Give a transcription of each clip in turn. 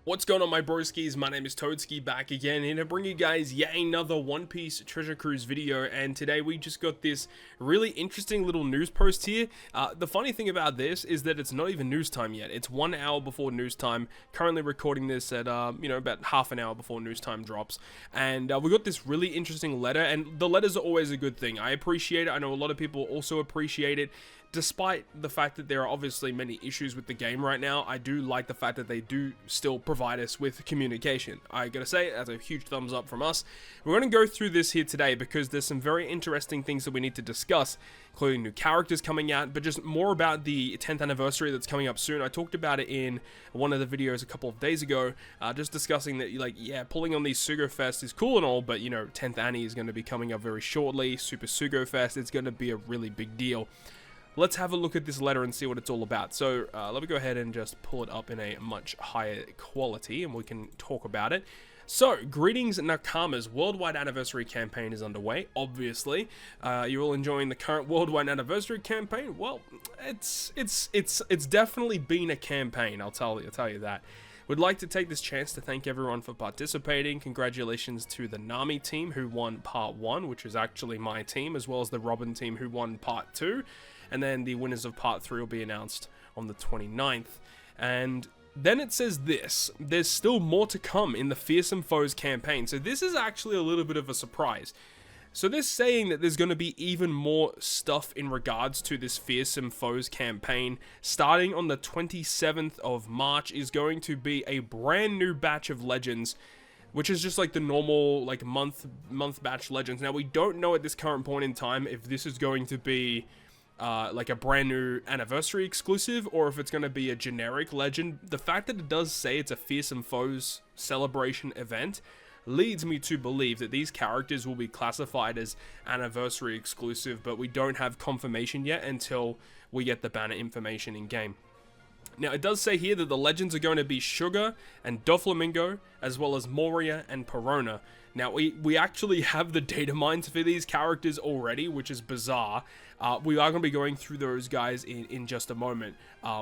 What's going on, my broskiis? My name is Toadski, back again here to bring you guys yet another One Piece Treasure Cruise video, and today we just got this really interesting little news post here. The funny thing about this is that it's not even news time yet. It's 1 hour before news time. Currently recording this at, about half an hour before news time drops, and we got this really interesting letter, and the letters are always a good thing. I appreciate it. I know a lot of people also appreciate it. Despite the fact that there are obviously many issues with the game right now, I do like the fact that they do still provide us with communication. I gotta say, that's a huge thumbs up from us. We're gonna go through this here today because there's some very interesting things that we need to discuss, including new characters coming out, but just more about the 10th anniversary that's coming up soon. I talked about it in one of the videos a couple of days ago, just discussing that, like, yeah, pulling on these SUGO-FEST is cool and all, but, you know, 10th Annie is going to be coming up very shortly. Super SUGO-FEST, it's going to be a really big deal. Let's have a look at this letter and see what it's all about. So let me go ahead and just pull it up in a much higher quality and we can talk about it. So, greetings, Nakamas. Worldwide Anniversary Campaign is underway, obviously. You're all enjoying the current Worldwide Anniversary Campaign? Well, it's definitely been a campaign, I'll tell you that. Would like to take this chance to thank everyone for participating. Congratulations to the Nami team who won Part 1, which is actually my team, as well as the Robin team who won Part 2. And then the winners of Part 3 will be announced on the 29th. And then it says this: there's still more to come in the Fearsome Foes campaign. So this is actually a little bit of a surprise. So they're saying that there's going to be even more stuff in regards to this Fearsome Foes campaign. Starting on the 27th of March is going to be a brand new batch of legends, which is just like the normal like month batch legends. Now we don't know at this current point in time if this is going to be like a brand new anniversary exclusive or if it's going to be a generic legend. The fact that it does say it's a Fearsome Foes celebration event leads me to believe that these characters will be classified as anniversary exclusive, but we don't have confirmation yet until we get the banner information in game. Now, it does say here that the legends are going to be Sugar and Doflamingo, as well as Moria and Perona. Now, we actually have the data mines for these characters already, which is bizarre. We are going to be going through those guys in just a moment,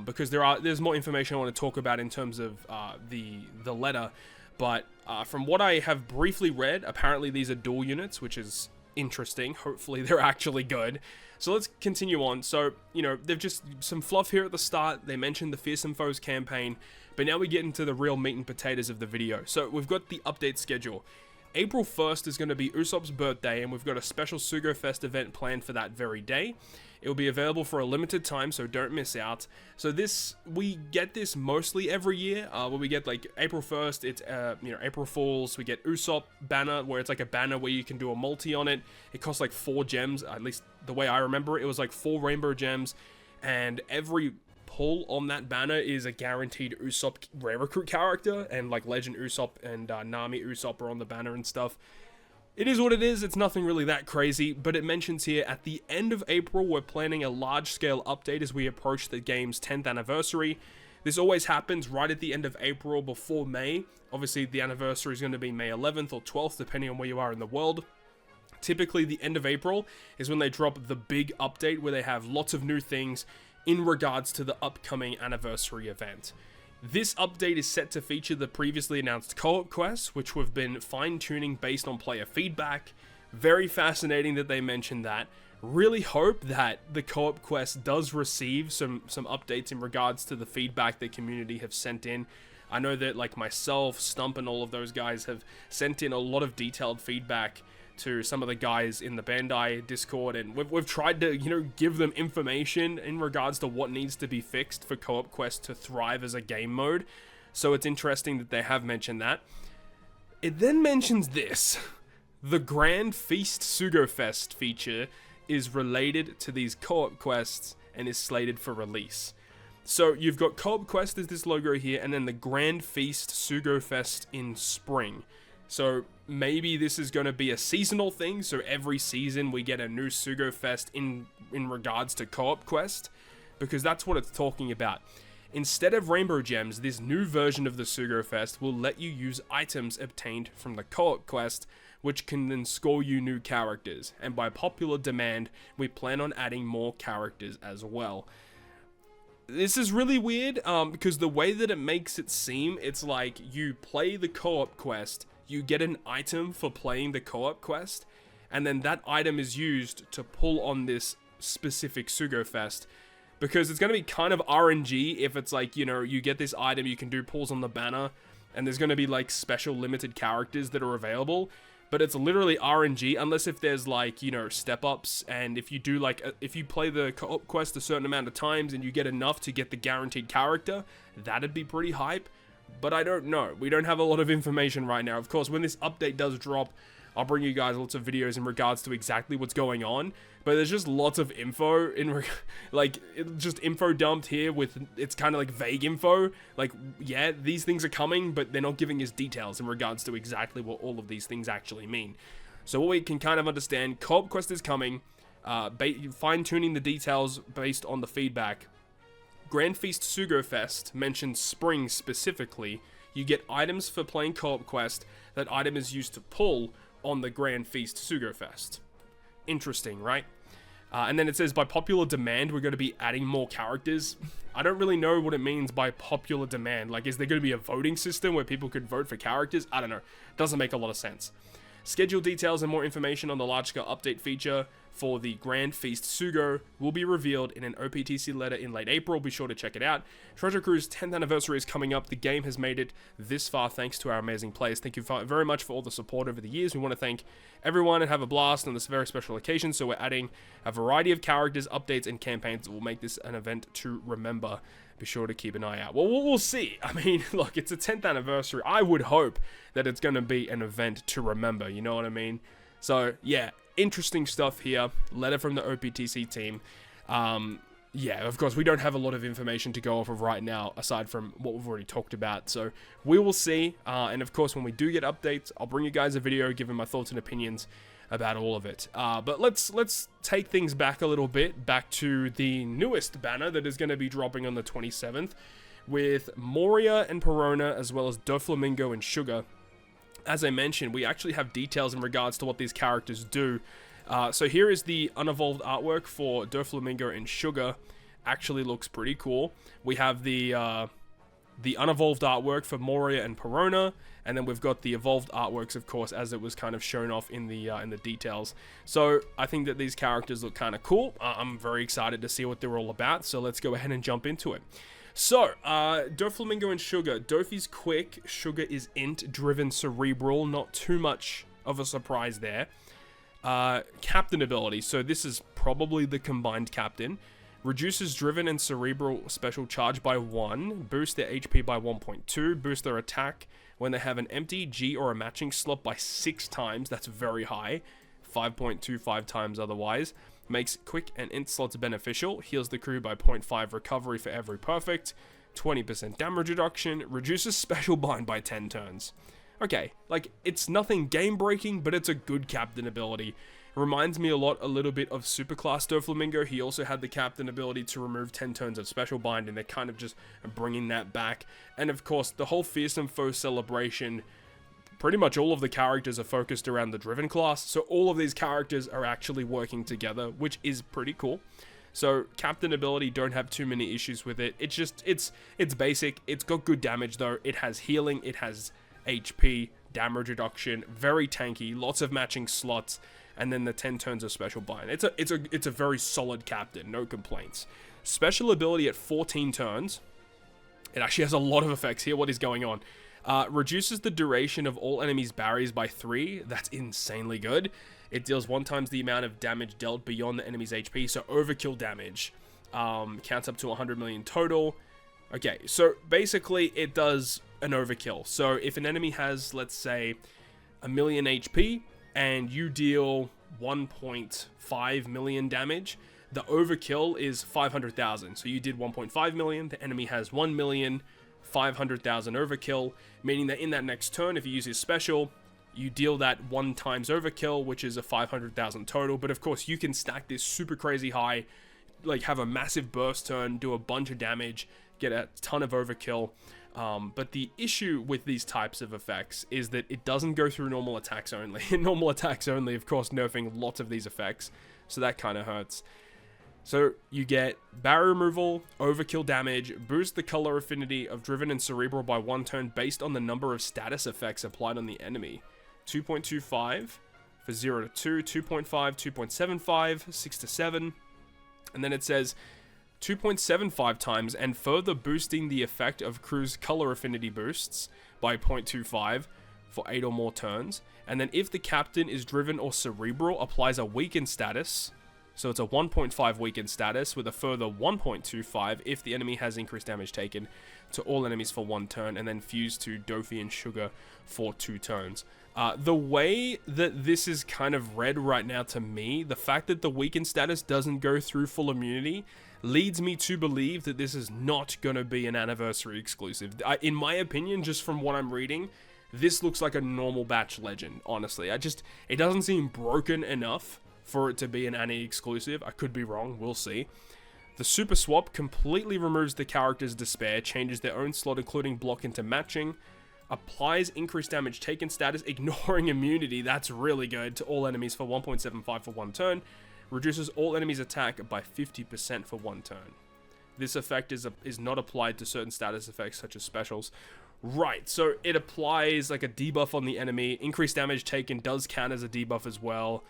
because there's more information I want to talk about in terms of the letter. But from what I have briefly read, apparently these are dual units, which is interesting. Hopefully they're actually good. So let's continue on. So, you know, they've just some fluff here at the start. They mentioned the Fearsome Foes campaign, but now we get into the real meat and potatoes of the video. So we've got the update schedule. April 1st is going to be Usopp's birthday, and we've got a special SUGO-FEST event planned for that very day. It will be available for a limited time, so don't miss out. So we get this mostly every year, where we get like April 1st, it's April Fools. We get Usopp banner, where it's like a banner where you can do a multi on it. It costs like 4 gems, at least the way I remember it. It was like 4 rainbow gems, and every pull on that banner is a guaranteed Usopp rare recruit character, and like Legend Usopp and Nami Usopp are on the banner and stuff. It is what it is. It's nothing really that crazy, but it mentions here at the end of April, we're planning a large-scale update as we approach the game's 10th anniversary. This always happens right at the end of April before May. Obviously, the anniversary is going to be May 11th or 12th, depending on where you are in the world. Typically, the end of April is when they drop the big update where they have lots of new things in regards to the upcoming anniversary event. This update is set to feature the previously announced co-op quests, which we've been fine-tuning based on player feedback. Very fascinating that they mentioned that. Really hope that the co-op quest does receive some updates in regards to the feedback the community have sent in. I know that like myself, Stump, and all of those guys have sent in a lot of detailed feedback to some of the guys in the Bandai Discord, and we've tried to, you know, give them information in regards to what needs to be fixed for co-op quest to thrive as a game mode. So it's interesting that they have mentioned that. It then mentions this: the Grand Feast SUGO-FEST feature is related to these co-op quests and is slated for release. So you've got co-op quest as this logo here, and then the Grand Feast SUGO-FEST in spring. So maybe this is going to be a seasonal thing, so every season we get a new SUGO-FEST in regards to co-op quest, because that's what it's talking about. Instead of rainbow gems, this new version of the SUGO-FEST will let you use items obtained from the co-op quest, which can then score you new characters, and by popular demand, we plan on adding more characters as well. this is really weird, because the way that it makes it seem, it's like you play the co-op quest, you get an item for playing the co-op quest, and then that item is used to pull on this specific SUGO-FEST, because it's going to be kind of RNG if it's like, you know, you get this item, you can do pulls on the banner, and there's going to be like special limited characters that are available, but it's literally RNG unless if there's like, you know, step ups, and if you do like, if you play the co-op quest a certain amount of times and you get enough to get the guaranteed character, that'd be pretty hype, but I don't know. We don't have a lot of information right now. Of course, when this update does drop, I'll bring you guys lots of videos in regards to exactly what's going on, but there's just lots of info in just info dumped here with, it's kind of like vague info, like, yeah, these things are coming, but they're not giving us details in regards to exactly what all of these things actually mean. So what we can kind of understand, co-op quest is coming, fine-tuning the details based on the feedback. Grand Feast SUGO-FEST mentions spring specifically. You get items for playing co-op quest. That item is used to pull on the Grand Feast SUGO-FEST. Interesting, right? And then it says, by popular demand, we're going to be adding more characters. I don't really know what it means by popular demand. Like, is there going to be a voting system where people could vote for characters? I don't know. Doesn't make a lot of sense. Schedule details and more information on the large-scale update feature for the Grand Feast Sugo will be revealed in an OPTC letter in late April. Be sure to check it out. Treasure Cruise 10th anniversary is coming up. The game has made it this far thanks to our amazing players. Thank you very much for all the support over the years. We want to thank everyone and have a blast on this very special occasion. So we're adding a variety of characters, updates, and campaigns that will make this an event to remember. Be sure to keep an eye out. Well, we'll see. I mean, look, it's a 10th anniversary. I would hope that it's going to be an event to remember. You know what I mean? So, yeah, interesting stuff here. Letter from the OPTC team. Yeah, of course, we don't have a lot of information to go off of right now, aside from what we've already talked about. So, we will see. And, of course, when we do get updates, I'll bring you guys a video giving my thoughts and opinions about all of it. But let's take things back a little bit, back to the newest banner that is going to be dropping on the 27th, with Moria and Perona, as well as Doflamingo and Sugar. As I mentioned, we actually have details in regards to what these characters do. So here is the unevolved artwork for Doflamingo and Sugar. Actually looks pretty cool. We have the unevolved artwork for Moria and Perona, and then we've got the evolved artworks, of course, as it was kind of shown off in the details. So I think that these characters look kind of cool. I'm very excited to see what they're all about, so let's go ahead and jump into it. So, Doflamingo and Sugar. Doffy's quick, Sugar is int, driven, cerebral, not too much of a surprise there. Captain ability, so this is probably the combined captain. Reduces driven and cerebral special charge by 1, boost their HP by 1.2, boost their attack when they have an empty G or a matching slot by 6 times, that's very high, 5.25 times otherwise. Makes quick and int slots beneficial, heals the crew by 0.5 recovery for every perfect, 20% damage reduction, reduces special bind by 10 turns. Okay, like, it's nothing game-breaking, but it's a good captain ability. Reminds me a little bit of Superclass Doflamingo. He also had the captain ability to remove 10 turns of special bind, and they're kind of just bringing that back. And of course, the whole Fearsome Foe celebration, pretty much all of the characters are focused around the Driven class, so all of these characters are actually working together, which is pretty cool. So captain ability, don't have too many issues with it. It's just, it's basic. It's got good damage though. It has healing, it has HP, damage reduction, very tanky, lots of matching slots, and then the 10 turns of special bind. It's a very solid captain, no complaints. Special ability at 14 turns. It actually has a lot of effects here. What is going on? Reduces the duration of all enemies' barriers by 3. That's insanely good. It deals 1 times the amount of damage dealt beyond the enemy's HP, so overkill damage. Counts up to 100 million total. Okay, so basically it does an overkill. So if an enemy has, let's say, 1 million HP, and you deal 1.5 million damage, the overkill is 500,000. So you did 1.5 million, the enemy has 1 million, 500,000 overkill, meaning that in that next turn, if you use his special, you deal that 1 times overkill, which is a 500,000 total. But of course, you can stack this super crazy high, like have a massive burst turn, do a bunch of damage, get a ton of overkill. But the issue with these types of effects is that it doesn't go through normal attacks only. Normal attacks only, of course, nerfing lots of these effects, so that kind of hurts. So you get barrier removal, overkill damage, boost the color affinity of Driven and Cerebral by 1 turn based on the number of status effects applied on the enemy. 2.25 for 0 to 2, 2.5, 2.75, 6 to 7. And then it says 2.75 times and further boosting the effect of crew's color affinity boosts by 0.25 for 8 or more turns. And then if the captain is Driven or Cerebral, applies a weakened status. So it's a 1.5 weakened status with a further 1.25 if the enemy has increased damage taken to all enemies for 1 turn, and then fuse to Doffy and Sugar for 2 turns. The way that this is kind of read right now to me, the fact that the weakened status doesn't go through full immunity leads me to believe that this is not going to be an anniversary exclusive. In my opinion, just from what I'm reading, this looks like a normal batch legend, honestly. It doesn't seem broken enough for it to be an Annie exclusive. I could be wrong, we'll see. The Super Swap completely removes the character's despair, changes their own slot including block into matching, applies increased damage taken status, ignoring immunity, that's really good, to all enemies for 1.75 for 1 turn, reduces all enemies attack by 50% for 1 turn. This effect is not applied to certain status effects such as specials. Right, so it applies like a debuff on the enemy, increased damage taken does count as a debuff as well.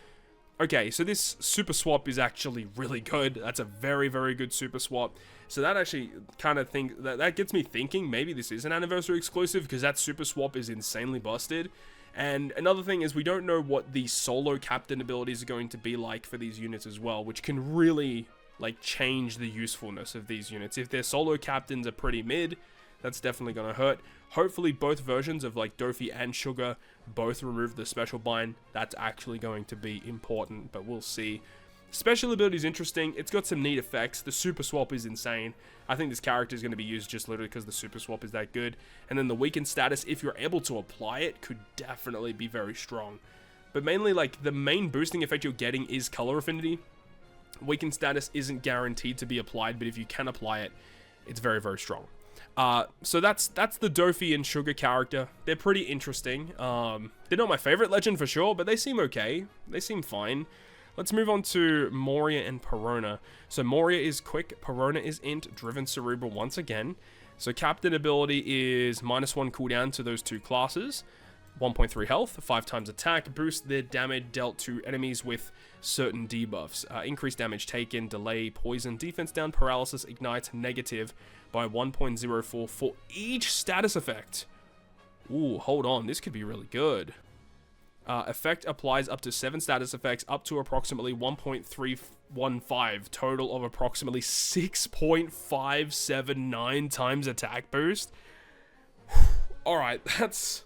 Okay, so this super swap is actually really good. That's a very, very good super swap. So that actually kind of that gets me thinking maybe this is an anniversary exclusive, because that super swap is insanely busted. And another thing is we don't know what the solo captain abilities are going to be like for these units as well, which can really like change the usefulness of these units. If their solo captains are pretty mid, that's definitely going to hurt. Hopefully both versions of like Doffy and Sugar both remove the special bind. That's actually going to be important, but we'll see. Special ability is interesting. It's got some neat effects. The super swap is insane. I think this character is going to be used just literally because the super swap is that good. And then the weakened status, if you're able to apply it, could definitely be very strong. But mainly like the main boosting effect you're getting is color affinity. Weakened status isn't guaranteed to be applied, but if you can apply it, it's very, very strong. So that's the Doffy and Sugar character. They're pretty interesting. They're not my favorite legend for sure, but they seem okay. They seem fine. Let's move on to Moria and Perona. So Moria is quick, Perona is int, driven cerebral once again. So captain ability is -1 cooldown to those two classes. 1.3 health, 5 times attack, boost the damage dealt to enemies with certain debuffs. Increased damage taken, delay, poison, defense down, paralysis, ignite, negative by 1.04 for each status effect. Ooh, hold on, this could be really good. Effect applies up to 7 status effects, up to approximately 1.315, total of approximately 6.579 times attack boost. Alright, that's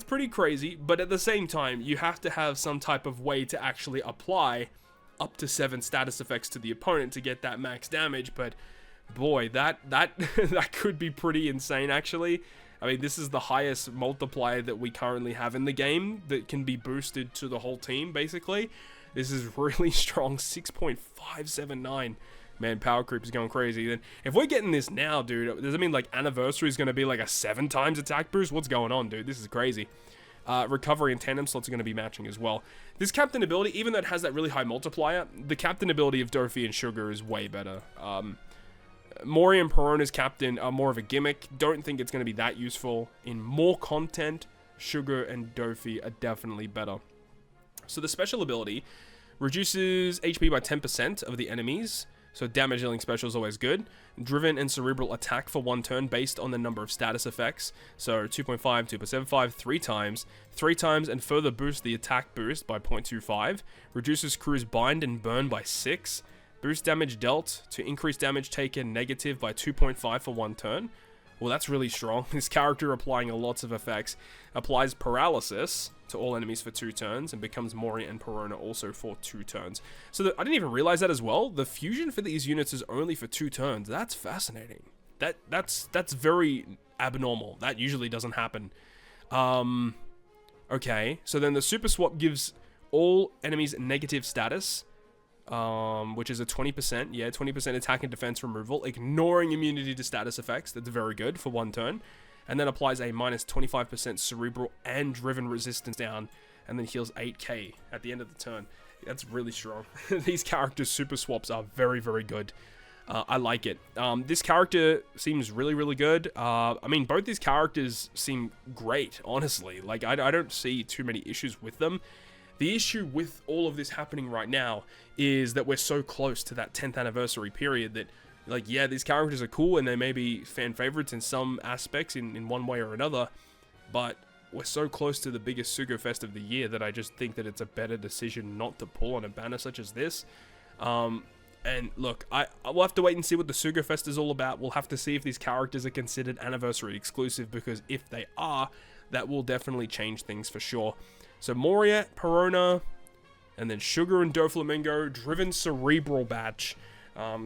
pretty crazy, but at the same time, you have to have some type of way to actually apply up to 7 status effects to the opponent to get that max damage, but boy, that that could be pretty insane, actually. I mean, this is the highest multiplier that we currently have in the game that can be boosted to the whole team, basically. This is really strong, 6.579. Man, power creep is going crazy. Then if we're getting this now, dude, does it mean like anniversary is going to be like a 7 times attack boost? What's going on, dude? This is crazy. Recovery and tandem slots are going to be matching as well. This captain ability, even though it has that really high multiplier, the captain ability of Doffy and Sugar is way better. Moria and Perona's captain are more of a gimmick. Don't think it's going to be that useful. In more content, Sugar and Doffy are definitely better. So the special ability reduces HP by 10% of the enemies. So damage dealing special is always good. Driven and cerebral attack for 1 turn based on the number of status effects. So 2.5, 2.75, 3 times. 3 times and further boost the attack boost by 0.25. Reduces crew's bind and burn by 6. Boost damage dealt to increase damage taken negative by 2.5 for 1 turn. Well, that's really strong. This character applying lots of effects. Applies paralysis to all enemies for 2 turns and becomes Moria and Perona also for 2 turns. So I didn't even realize that as well. The fusion for these units is only for 2 turns. That's fascinating. That's very abnormal. That usually doesn't happen. Okay, so then the super swap gives all enemies negative status. Which is a 20%, yeah, 20% attack and defense removal, ignoring immunity to status effects. That's very good for 1 turn. And then applies a -25% cerebral and driven resistance down, and then heals 8k at the end of the turn. That's really strong. These characters' super swaps are very, very good. I like it. This character seems really, really good. I mean, both these characters seem great, honestly. Like, I don't see too many issues with them. The issue with all of this happening right now is that we're so close to that 10th anniversary period that, like, yeah, these characters are cool and they may be fan favorites in some aspects in one way or another, but we're so close to the biggest SUGO-FEST of the year that I just think that it's a better decision not to pull on a banner such as this. And look, we'll have to wait and see what the SUGO-FEST is all about. We'll have to see if these characters are considered anniversary exclusive, because if they are, that will definitely change things for sure. So Moria, Perona, and then Sugar and Doflamingo, Driven Cerebral batch.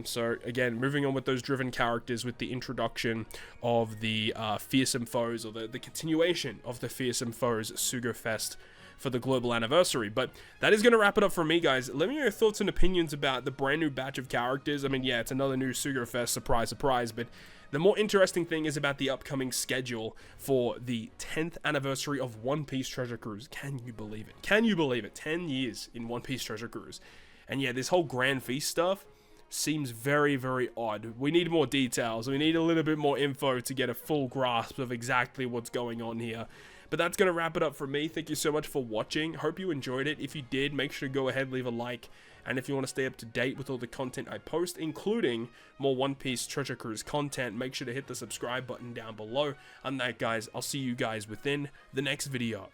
So again, moving on with those driven characters with the introduction of the Fearsome Foes, or the continuation of the Fearsome Foes SUGO-FEST for the global anniversary. But that is going to wrap it up for me, guys. Let me know your thoughts and opinions about the brand new batch of characters. I mean, yeah, it's another new SUGO-FEST, surprise, surprise, but the more interesting thing is about the upcoming schedule for the 10th anniversary of One Piece Treasure Cruise. Can you believe it? Can you believe it? 10 years in One Piece Treasure Cruise. And yeah, this whole Grand Feast stuff seems very, very odd. We need more details. We need a little bit more info to get a full grasp of exactly what's going on here. But that's going to wrap it up for me. Thank you so much for watching. Hope you enjoyed it. If you did, make sure to go ahead, leave a like. And if you want to stay up to date with all the content I post, including more One Piece Treasure Cruise content, make sure to hit the subscribe button down below. On that, guys, I'll see you guys within the next video.